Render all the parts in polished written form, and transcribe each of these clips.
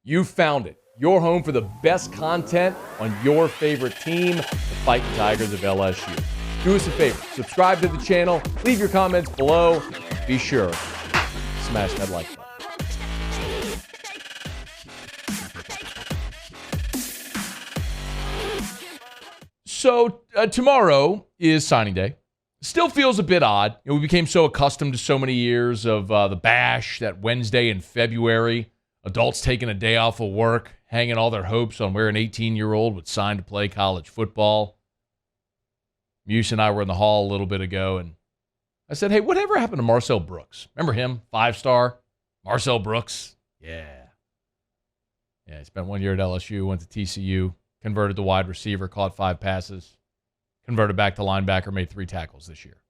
You found it. Your home for the best content on your favorite team, the Fighting Tigers of LSU. Do us a favor. Subscribe to the channel. Leave your comments below. Be sure to smash that like button. So tomorrow is signing day. Still feels a bit odd. We became so accustomed to so many years of the bash, that Wednesday in February, adults taking a day off of work, hanging all their hopes on where an 18-year-old would sign to play college football. Muse and I were in the hall a little bit ago, and I said, hey, whatever happened to Marcel Brooks? Remember him? 5-star? Marcel Brooks? Yeah, he spent 1 year at LSU, went to TCU, converted to wide receiver, caught 5 passes, converted back to linebacker, made 3 tackles this year.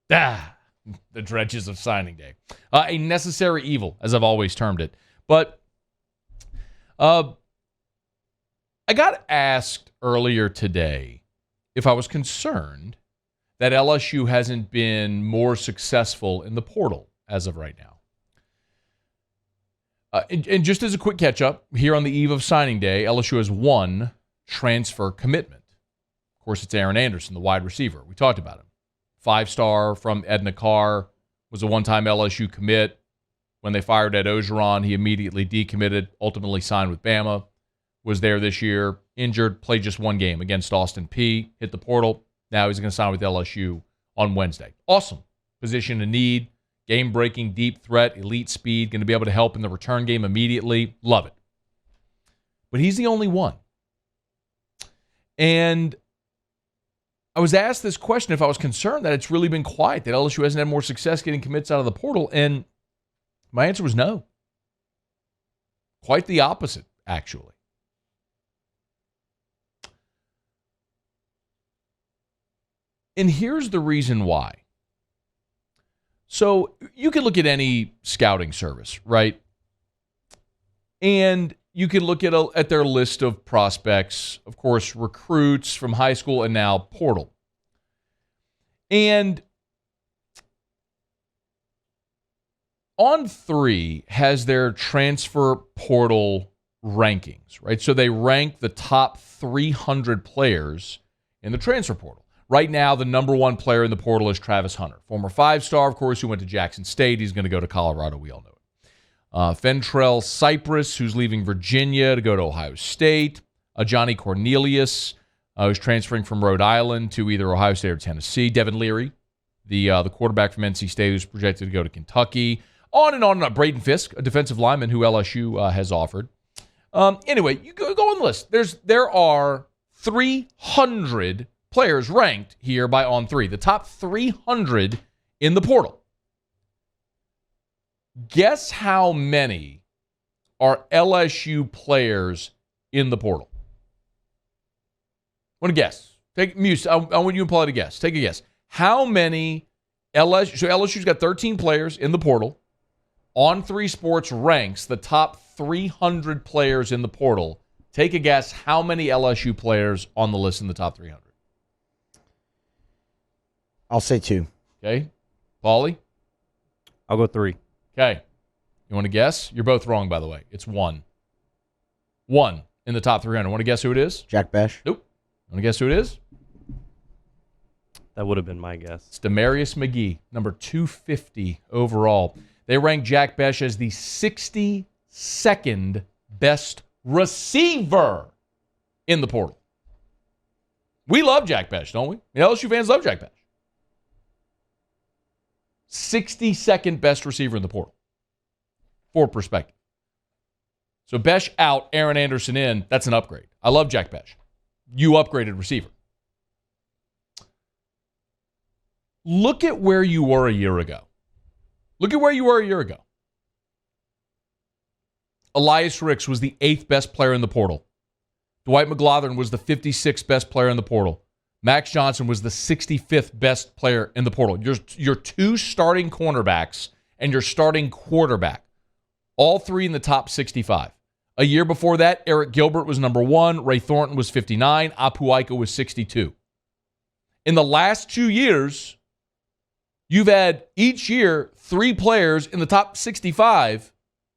The dredges of signing day. A necessary evil, as I've always termed it. But I got asked earlier today if I was concerned that LSU hasn't been more successful in the portal as of right now. And just as a quick catch-up, here on the eve of signing day, LSU has 1 transfer commitment. Of course, it's Aaron Anderson, the wide receiver. We talked about him. 5-star from Edna Carr, was a one-time LSU commit. When they fired Ed Ogeron, he immediately decommitted, ultimately signed with Bama, was there this year, injured, played just 1 game against Austin Peay, hit the portal. Now he's going to sign with LSU on Wednesday. Awesome. Position of need, game-breaking, deep threat, elite speed, going to be able to help in the return game immediately. Love it. But he's the only one. And I was asked this question if I was concerned that it's really been quiet, that LSU hasn't had more success getting commits out of the portal, and my answer was no. Quite the opposite, actually. And here's the reason why. So you can look at any scouting service, right? And you can look at their list of prospects, of course, recruits from high school and now portal. And On3 has their transfer portal rankings, right? So they rank the top 300 players in the transfer portal. Right now, the number 1 player in the portal is Travis Hunter, former 5-star, of course, who went to Jackson State. He's going to go to Colorado. We all know it. Fentrell Cypress, who's leaving Virginia to go to Ohio State. Johnny Cornelius, who's transferring from Rhode Island to either Ohio State or Tennessee. Devin Leary, the quarterback from NC State, who's projected to go to Kentucky. On and on. Braden Fisk, a defensive lineman who LSU has offered. Anyway, you go on the list. There are 300 players ranked here by On3, the top 300 in the portal. Guess how many are LSU players in the portal? Want to guess? Muse, I want you to apply to guess. Take a guess. How many LSU? So LSU's got 13 players in the portal. On3 Sports ranks the top 300 players in the portal. Take a guess. How many LSU players on the list in the top 300? I'll say 2. Okay. Paulie? I'll go 3. Okay. You want to guess? You're both wrong, by the way. It's 1. 1 in the top 300. Want to guess who it is? Jack Besh? Nope. Want to guess who it is? That would have been my guess. It's Demarius McGee, number 250 overall. They rank Jack Besh as the 62nd best receiver in the portal. We love Jack Besh, don't we? The LSU fans love Jack Besh. 62nd best receiver in the portal. For perspective. So Besh out, Aaron Anderson in. That's an upgrade. I love Jack Besh. You upgraded receiver. Look at where you were a year ago. Look at where you were a year ago. Elias Ricks was the 8th best player in the portal. Dwight McGlothern was the 56th best player in the portal. Max Johnson was the 65th best player in the portal. Your 2 starting cornerbacks and your starting quarterback, all 3 in the top 65. A year before that, Eric Gilbert was number 1. Ray Thornton was 59. Apu Aika was 62. In the last 2 years, you've had each year 3 players in the top 65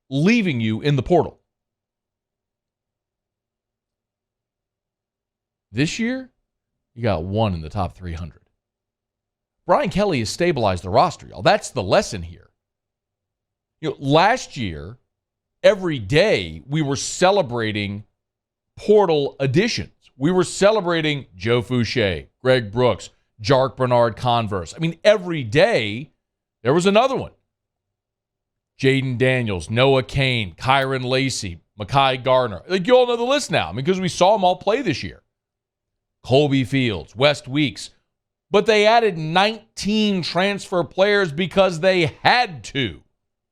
leaving you in the portal. This year, you got one in the top 300. Brian Kelly has stabilized the roster, y'all. That's the lesson here. Last year, every day we were celebrating portal additions. We were celebrating Joe Fouché, Greg Brooks, Jark Bernard-Converse. I mean, every day there was another one. Jaden Daniels, Noah Kane, Kyron Lacey, Mekhi Gardner. Like, you all know the list now because we saw them all play this year. Colby Fields, West Weeks. But they added 19 transfer players because they had to.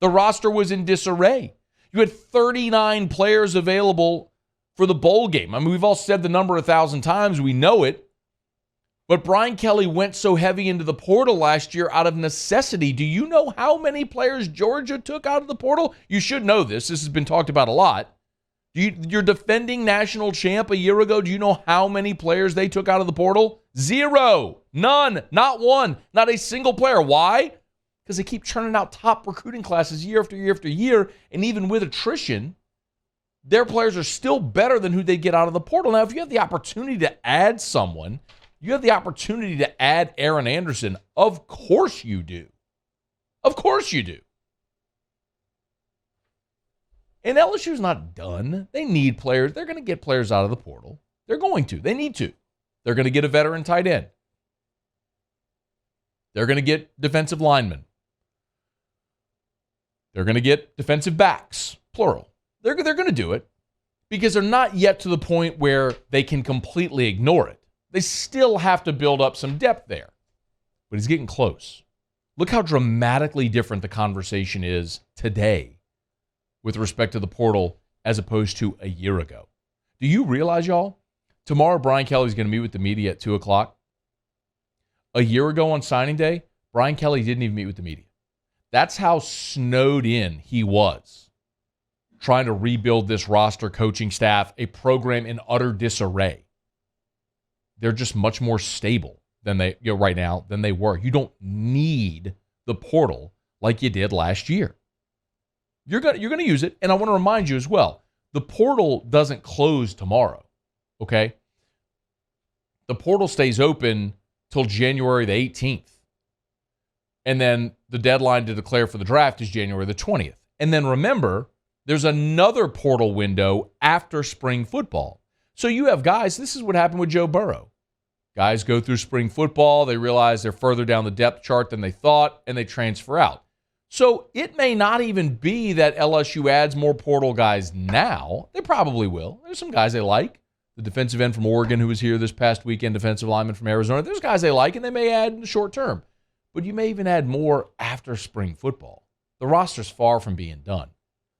The roster was in disarray. You had 39 players available for the bowl game. I mean, we've all said the number 1,000 times. We know it. But Brian Kelly went so heavy into the portal last year out of necessity. Do you know how many players Georgia took out of the portal? You should know this. This has been talked about a lot. You're defending national champ a year ago. Do you know how many players they took out of the portal? 0. None. Not one. Not a single player. Why? Because they keep churning out top recruiting classes year after year after year. And even with attrition, their players are still better than who they get out of the portal. Now, if you have the opportunity to add someone, you have the opportunity to add Aaron Anderson. Of course you do. Of course you do. And LSU's not done. They need players. They're going to get players out of the portal. They're going to. They need to. They're going to get a veteran tight end. They're going to get defensive linemen. They're going to get defensive backs, plural. They're going to do it because they're not yet to the point where they can completely ignore it. They still have to build up some depth there. But he's getting close. Look how dramatically different the conversation is today with respect to the portal as opposed to a year ago. Do you realize, y'all, tomorrow Brian Kelly's going to meet with the media at 2 o'clock. A year ago on signing day, Brian Kelly didn't even meet with the media. That's how snowed in he was trying to rebuild this roster, coaching staff, a program in utter disarray. They're just much more stable than they right now than they were. You don't need the portal like you did last year. You're going to use it, and I want to remind you as well, the portal doesn't close tomorrow, okay? The portal stays open till January the 18th. And then the deadline to declare for the draft is January the 20th. And then remember, there's another portal window after spring football. So you have guys, this is what happened with Joe Burrow. Guys go through spring football, they realize they're further down the depth chart than they thought, and they transfer out. So it may not even be that LSU adds more portal guys now. They probably will. There's some guys they like. The defensive end from Oregon who was here this past weekend, defensive lineman from Arizona. There's guys they like, and they may add in the short term. But you may even add more after spring football. The roster's far from being done.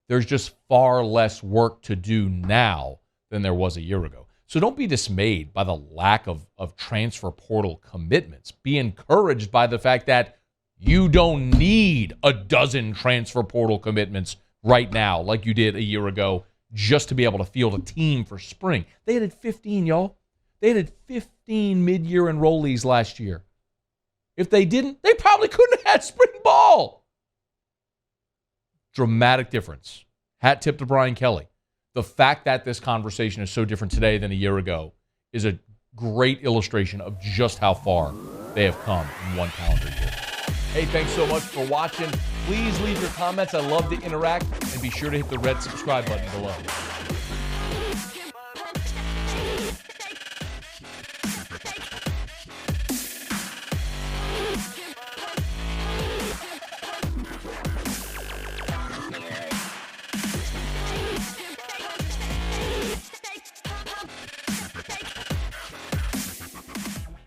There's just far less work to do now than there was a year ago. So don't be dismayed by the lack of transfer portal commitments. Be encouraged by the fact that you don't need a dozen transfer portal commitments right now like you did a year ago just to be able to field a team for spring. They added 15, y'all. They added 15 mid-year enrollees last year. If they didn't, they probably couldn't have had spring ball. Dramatic difference. Hat tip to Brian Kelly. The fact that this conversation is so different today than a year ago is a great illustration of just how far they have come in one calendar year. Hey, thanks so much for watching. Please leave your comments. I love to interact. And be sure to hit the red subscribe button below.